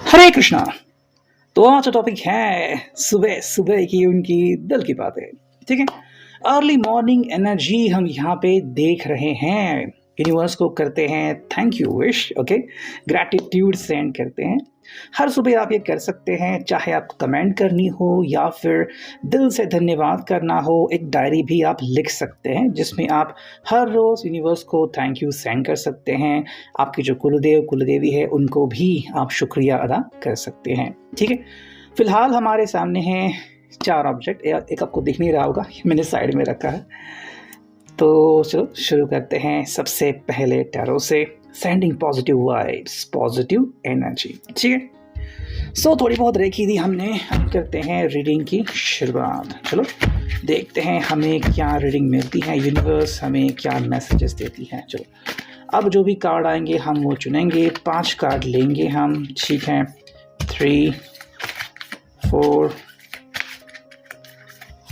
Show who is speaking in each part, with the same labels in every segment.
Speaker 1: हरे कृष्णा। तो आज का टॉपिक है सुबह सुबह की उनकी दिल की बातें। ठीक है, अर्ली मॉर्निंग एनर्जी हम यहाँ पे देख रहे हैं। यूनिवर्स को करते हैं thank you wish, okay, gratitude send करते हैं। हर सुबह आप ये कर सकते हैं, चाहे आपको कमेंट करनी हो या फिर दिल से धन्यवाद करना हो। एक डायरी भी आप लिख सकते हैं जिसमें आप हर रोज़ यूनिवर्स को थैंक यू सेंड कर सकते हैं। आपके जो कुलदेव कुलदेवी है उनको भी आप शुक्रिया अदा कर सकते हैं। ठीक है, फिलहाल हमारे सामने हैं 4 ऑब्जेक्ट, एक आपको दिख नहीं रहा होगा, मैंने साइड में रखा है। तो चलो शुरू करते हैं। सबसे पहले टैरो से, sending positive vibes, positive energy. ठीक है, सो थोड़ी बहुत रेखी दी हमने, हम करते हैं रीडिंग की शुरुआत। चलो देखते हैं हमें क्या रीडिंग मिलती है, यूनिवर्स हमें क्या मैसेजेस देती है। चलो अब जो भी कार्ड आएंगे हम वो चुनेंगे, 5 कार्ड लेंगे हम। ठीक है, 3 4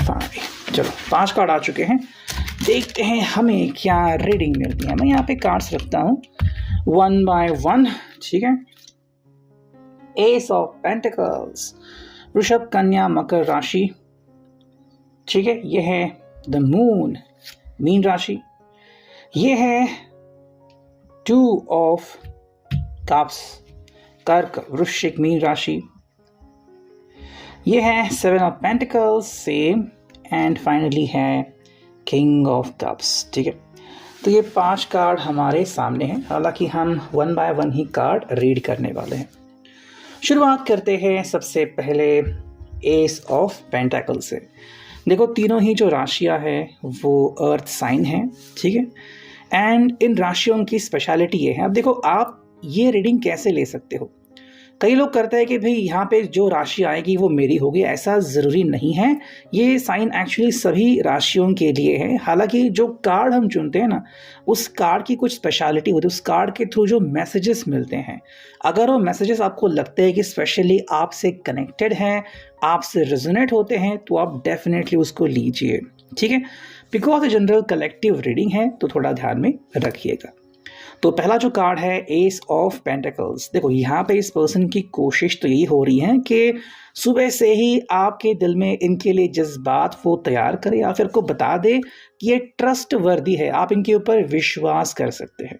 Speaker 1: 5। चलो 5 कार्ड आ चुके हैं, देखते हैं हमें क्या रीडिंग मिलती है। मैं यहाँ पे कार्ड्स रखता हूँ 1 by 1। ठीक है, एस ऑफ पेंटिकल्स, वृषभ कन्या मकर राशि। ठीक है, ये है द मून, मीन राशि। ये है 2 ऑफ कप्स, कर्क वृश्चिक मीन राशि। ये है 7 of pentacles, same. And finally है किंग ऑफ कप्स। ठीक है, तो ये 5 कार्ड हमारे सामने हैं, हालांकि हम 1 by 1 ही कार्ड रीड करने वाले हैं। शुरुआत करते हैं सबसे पहले एस ऑफ पेंटाकल से। देखो तीनों ही जो राशियां हैं वो अर्थ साइन है। ठीक है, एंड इन राशियों की स्पेशलिटी ये है। अब देखो आप ये रीडिंग कैसे ले सकते हो, कई लोग करते हैं कि भाई यहाँ पे जो राशि आएगी वो मेरी होगी, ऐसा ज़रूरी नहीं है। ये साइन एक्चुअली सभी राशियों के लिए है। हालांकि जो कार्ड हम चुनते हैं ना, उस कार्ड की कुछ स्पेशलिटी होती है, उस कार्ड के थ्रू जो मैसेजेस मिलते हैं, अगर वो मैसेजेस आपको लगते हैं कि स्पेशली आपसे कनेक्टेड हैं, आपसे रेजोनेट होते हैं, तो आप डेफिनेटली उसको लीजिए। ठीक है, बिकॉज जनरल कलेक्टिव रीडिंग है तो थोड़ा ध्यान में रखिएगा। तो पहला जो कार्ड है एस ऑफ पेंटिकल्स। देखो यहाँ पे इस पर्सन की कोशिश तो यही हो रही है कि सुबह से ही आपके दिल में इनके लिए जज्बात वो तैयार करे या फिर को बता दे कि ये ट्रस्ट वर्दी है, आप इनके ऊपर विश्वास कर सकते हैं।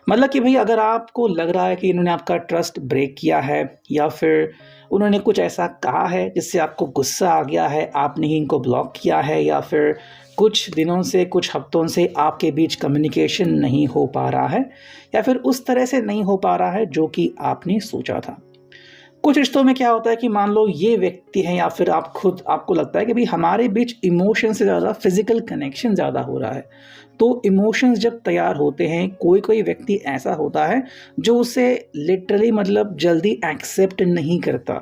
Speaker 1: मतलब कि भाई अगर आपको लग रहा है कि इन्होंने आपका ट्रस्ट ब्रेक किया है या फिर उन्होंने कुछ ऐसा कहा है जिससे आपको गुस्सा आ गया है, आपने ही इनको ब्लॉक किया है, या फिर कुछ दिनों से कुछ हफ्तों से आपके बीच कम्युनिकेशन नहीं हो पा रहा है, या फिर उस तरह से नहीं हो पा रहा है जो कि आपने सोचा था। कुछ रिश्तों में क्या होता है कि मान लो ये व्यक्ति है या फिर आप खुद, आपको लगता है कि भाई हमारे बीच इमोशन से ज़्यादा फिजिकल कनेक्शन ज़्यादा हो रहा है। तो इमोशंस जब तैयार होते हैं, कोई कोई व्यक्ति ऐसा होता है जो उसे लिटरली मतलब जल्दी एक्सेप्ट नहीं करता।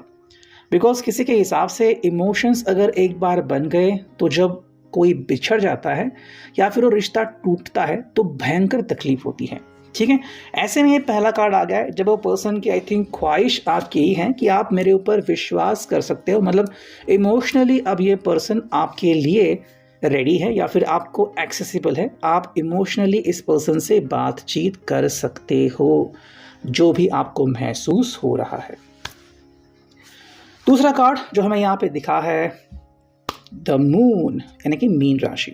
Speaker 1: बिकॉज किसी के हिसाब से इमोशंस अगर एक बार बन गए तो जब कोई बिछड़ जाता है या फिर वो रिश्ता टूटता है तो भयंकर तकलीफ होती है। ठीक है, ऐसे में ये पहला कार्ड आ गया है जब वो पर्सन की आई थिंक ख्वाहिश आपकी यही है कि आप मेरे ऊपर विश्वास कर सकते हो, मतलब इमोशनली अब ये पर्सन आपके लिए रेडी है या फिर आपको एक्सेसिबल है, आप इमोशनली इस पर्सन से बातचीत कर सकते हो जो भी आपको महसूस हो रहा है। दूसरा कार्ड जो हमें यहाँ पे दिखा है द मून, यानी कि मीन राशि।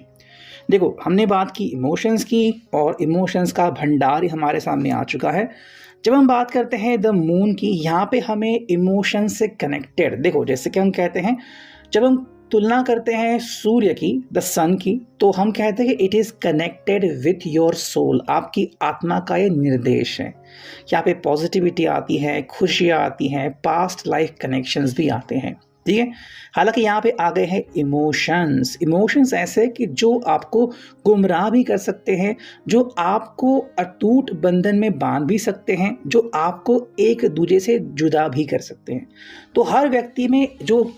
Speaker 1: देखो हमने बात की इमोशंस की और इमोशंस का भंडार हमारे सामने आ चुका है। जब हम बात करते हैं द मून की, यहाँ पे हमें इमोशंस से कनेक्टेड, देखो जैसे कि हम कहते हैं जब हम तुलना करते हैं सूर्य की, द सन की, तो हम कहते हैं कि it is connected with your soul, आपकी आत्मा का ये निर्देश है। यहाँ पे पॉजिटिविटी आती है, खुशियाँ आती हैं, पास्ट लाइफ कनेक्शंस भी आते हैं। ठीक है, हालांकि यहाँ पे आ गए हैं इमोशंस। इमोशंस ऐसे कि जो आपको गुमराह भी कर सकते हैं, जो आपको अटूट बंधन में बांध भी सकते हैं, जो आपको एक दूसरे से जुदा भी कर सकते हैं। तो हर व्यक्ति में जो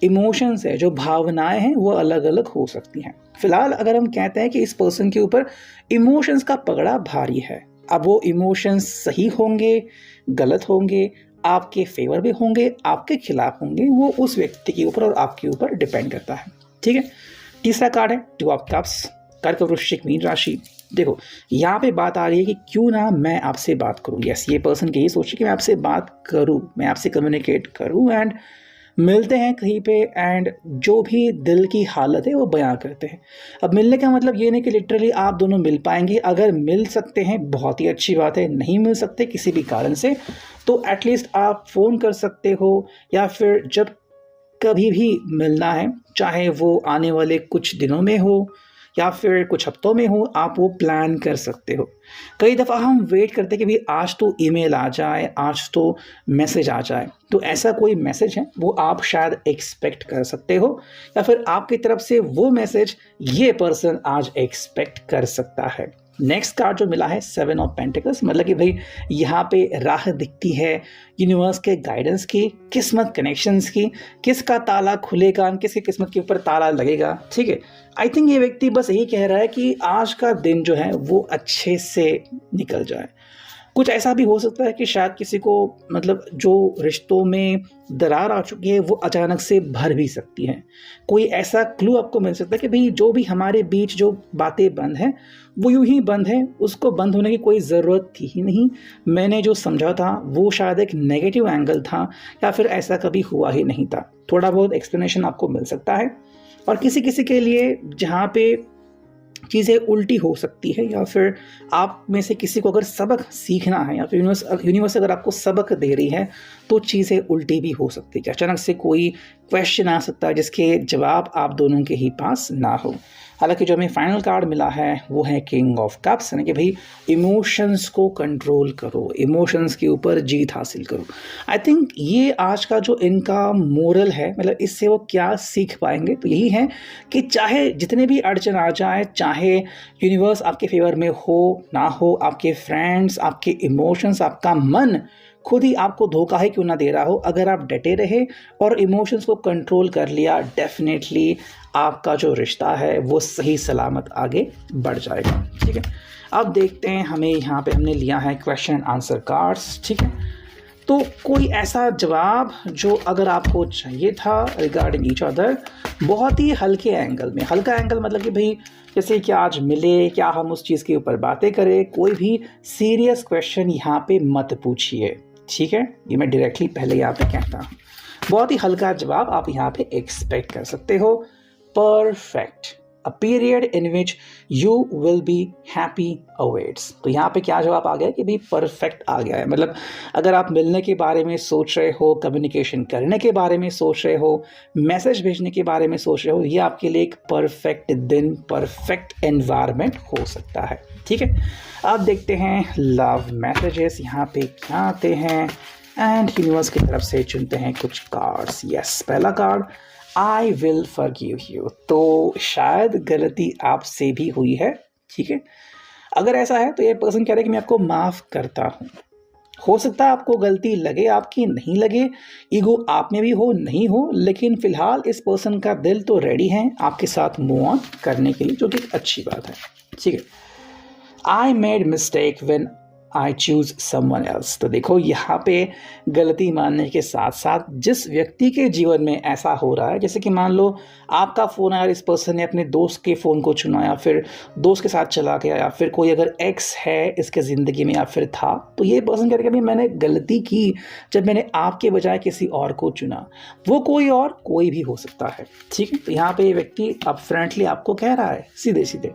Speaker 1: इमोशंस है, जो भावनाएं हैं, वो अलग अलग हो सकती हैं। फिलहाल अगर हम कहते हैं कि इस पर्सन के ऊपर इमोशंस का पगड़ा भारी है, अब वो इमोशंस सही होंगे, गलत होंगे, आपके फेवर भी होंगे, आपके खिलाफ होंगे, वो उस व्यक्ति के ऊपर और आपके ऊपर डिपेंड करता है। ठीक है, तीसरा कार्ड है 2 ऑफ कप्स, कर्क, वृश्चिक, मीन राशि। देखो यहाँ पे बात आ रही है कि क्यों ना मैं आपसे बात करूँ। यस, ये पर्सन के ये सोचे कि मैं आपसे बात करूँ, मैं आपसे कम्युनिकेट करूँ एंड मिलते हैं कहीं पे एंड जो भी दिल की हालत है वो बयां करते हैं। अब मिलने का मतलब ये नहीं कि लिटरली आप दोनों मिल पाएंगे। अगर मिल सकते हैं बहुत ही अच्छी बात है, नहीं मिल सकते किसी भी कारण से तो एटलीस्ट आप फ़ोन कर सकते हो, या फिर जब कभी भी मिलना है, चाहे वो आने वाले कुछ दिनों में हो या फिर कुछ हफ्तों में हो, आप वो प्लान कर सकते हो। कई दफ़ा हम वेट करते हैं कि भाई आज तो ईमेल आ जाए, आज तो मैसेज आ जाए, तो ऐसा कोई मैसेज है वो आप शायद एक्सपेक्ट कर सकते हो, या फिर आपकी तरफ से वो मैसेज ये पर्सन आज एक्सपेक्ट कर सकता है। नेक्स्ट कार्ड जो मिला है 7 ऑफ पेंटिकल्स, मतलब कि भाई यहाँ पे राह दिखती है यूनिवर्स के गाइडेंस की, किस्मत कनेक्शंस की, किसका ताला खुलेगा, किसकी किस्मत के ऊपर ताला लगेगा। ठीक है, आई थिंक ये व्यक्ति बस यही कह रहा है कि आज का दिन जो है वो अच्छे से निकल जाए। कुछ ऐसा भी हो सकता है कि शायद किसी को मतलब जो रिश्तों में दरार आ चुकी है वो अचानक से भर भी सकती है। कोई ऐसा क्लू आपको मिल सकता है कि भाई जो भी हमारे बीच जो बातें बंद हैं वो यूं ही बंद है, उसको बंद होने की कोई ज़रूरत थी ही नहीं। मैंने जो समझा था वो शायद एक नेगेटिव एंगल था, या फिर ऐसा कभी हुआ ही नहीं था। थोड़ा बहुत एक्सप्लेनेशन आपको मिल सकता है। और किसी किसी के लिए जहाँ पे चीज़ें उल्टी हो सकती है, या फिर आप में से किसी को अगर सबक सीखना है, या फिर यूनिवर्स अगर आपको सबक दे रही है तो चीज़ें उल्टी भी हो सकती है। अचानक से कोई क्वेश्चन आ सकता है जिसके जवाब आप दोनों के ही पास ना हो। हालांकि जो हमें फाइनल कार्ड मिला है वो है किंग ऑफ कप्स, यानी कि भाई इमोशंस को कंट्रोल करो, इमोशंस के ऊपर जीत हासिल करो। आई थिंक ये आज का जो इनका मोरल है, मतलब इससे वो क्या सीख पाएंगे, तो यही है कि चाहे जितने भी अड़चन आ जाए, चाहे यूनिवर्स आपके फेवर में हो ना हो, आपके फ्रेंड्स, आपके इमोशंस, आपका मन खुद ही आपको धोखा ही क्यों ना दे रहा हो, अगर आप डटे रहे और इमोशंस को कंट्रोल कर लिया, डेफिनेटली आपका जो रिश्ता है वो सही सलामत आगे बढ़ जाएगा। ठीक है, अब देखते हैं हमें यहाँ पे हमने लिया है क्वेश्चन एंड आंसर कार्ड्स। ठीक है, तो कोई ऐसा जवाब जो अगर आपको चाहिए था रिगार्डिंग ईच अदर, बहुत ही हल्के एंगल में। हल्का एंगल मतलब कि भाई जैसे कि आज मिले, क्या हम उस चीज़ के ऊपर बातें करें, कोई भी सीरियस क्वेश्चन यहाँ पे मत पूछिए। ठीक है, ये मैं डायरेक्टली पहले यहाँ पे कहता हूँ। बहुत ही हल्का जवाब आप यहाँ पे एक्सपेक्ट कर सकते हो। Perfect, a period in which you will be happy awaits. तो यहाँ पे क्या जवाब आ गया कि भाई परफेक्ट आ गया है। मतलब अगर आप मिलने के बारे में सोच रहे हो, कम्युनिकेशन करने के बारे में सोच रहे हो, मैसेज भेजने के बारे में सोच रहे हो, ये आपके लिए एक परफेक्ट दिन, परफेक्ट एनवायरनमेंट हो सकता है। ठीक है, अब देखते हैं लव मैसेजेस यहाँ पे क्या आते हैं, एंड यूनिवर्स की तरफ से चुनते हैं कुछ कार्ड्स। यस, पहला card I will forgive you. तो शायद गलती आपसे भी हुई है। ठीक है, अगर ऐसा है तो ये पर्सन कह रहा है कि मैं आपको माफ़ करता हूँ। हो सकता है आपको गलती लगे, आपकी नहीं लगे, ईगो आप में भी हो, नहीं हो, लेकिन फिलहाल इस पर्सन का दिल तो रेडी है आपके साथ मूव ऑन करने के लिए, जो कि एक अच्छी बात है। ठीक है, I made mistake when I choose someone else. तो देखो यहाँ पे गलती मानने के साथ साथ जिस व्यक्ति के जीवन में ऐसा हो रहा है, जैसे कि मान लो आपका फ़ोन आया, इस पर्सन ने अपने दोस्त के फ़ोन को चुना, या फिर दोस्त के साथ चला गया, या फिर कोई अगर एक्स है इसके ज़िंदगी में या फिर था, तो ये पर्सन कह रहा है कि मैंने गलती की जब मैंने आपके बजाय किसी और को चुना। वो कोई और कोई भी हो सकता है। ठीक है, तो यहाँ पे ये व्यक्ति अब फ्रेंडली आपको कह रहा है सीधे सीधे,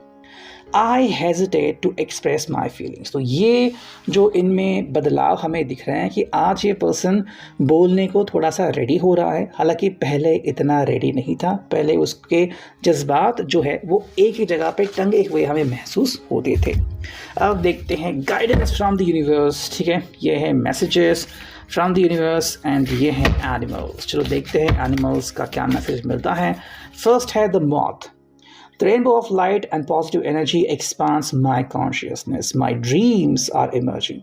Speaker 1: I hesitate to express my feelings. तो ये जो इनमें बदलाव हमें दिख रहे हैं कि आज ये पर्सन बोलने को थोड़ा सा रेडी हो रहा है, हालांकि पहले इतना रेडी नहीं था। पहले उसके जज्बात जो है वो एक ही जगह पे टंगे हुए हमें महसूस होते थे। अब देखते हैं गाइडेंस फ्रॉम द यूनिवर्स। ठीक है, ये है messages from the universe and ये है एनिमल्स। चलो देखते हैं एनिमल्स का क्या मैसेज मिलता है। फर्स्ट है the moth. The rainbow of light and positive energy expands my consciousness. My dreams are emerging.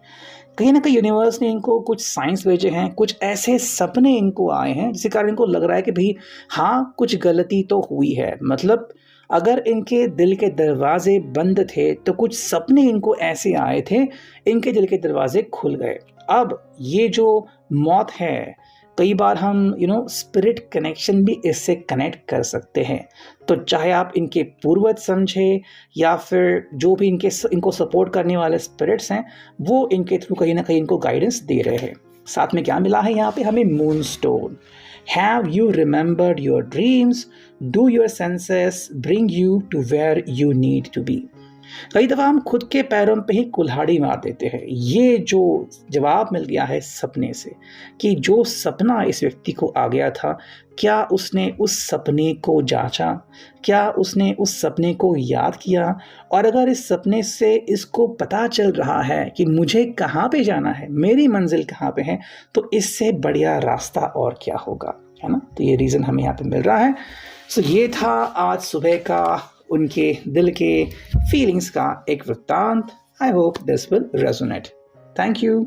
Speaker 1: कहीं ना कहीं यूनिवर्स ने इनको कुछ साइंस भेजे हैं, कुछ ऐसे सपने इनको आए हैं जिसके कारण इनको लग रहा है कि भाई हाँ कुछ गलती तो हुई है। मतलब अगर इनके दिल के दरवाजे बंद थे तो कुछ सपने इनको ऐसे आए थे, इनके दिल के दरवाजे खुल गए। अब ये जो मौत है, कई बार हम स्पिरिट कनेक्शन भी इससे कनेक्ट कर सकते हैं। तो चाहे आप इनके पूर्वज समझे या फिर जो भी इनको सपोर्ट करने वाले स्पिरिट्स हैं, वो इनके थ्रू कहीं ना कहीं इनको गाइडेंस दे रहे हैं। साथ में क्या मिला है यहाँ पे हमें? Moon stone. Have you remembered your dreams? Do your senses bring you to where you need to be? कई दफ़ा हम खुद के पैरों पे ही कुल्हाड़ी मार देते हैं। ये जो जवाब मिल गया है सपने से कि जो सपना इस व्यक्ति को आ गया था, क्या उसने उस सपने को जांचा? क्या उसने उस सपने को याद किया? और अगर इस सपने से इसको पता चल रहा है कि मुझे कहाँ पे जाना है, मेरी मंजिल कहाँ पे है, तो इससे बढ़िया रास्ता और क्या होगा, है ना? तो ये रीज़न हमें यहाँ पे मिल रहा है। सो ये था आज सुबह का उनके दिल के फीलिंग्स का एक वृत्तांत। I hope this will resonate. Thank you.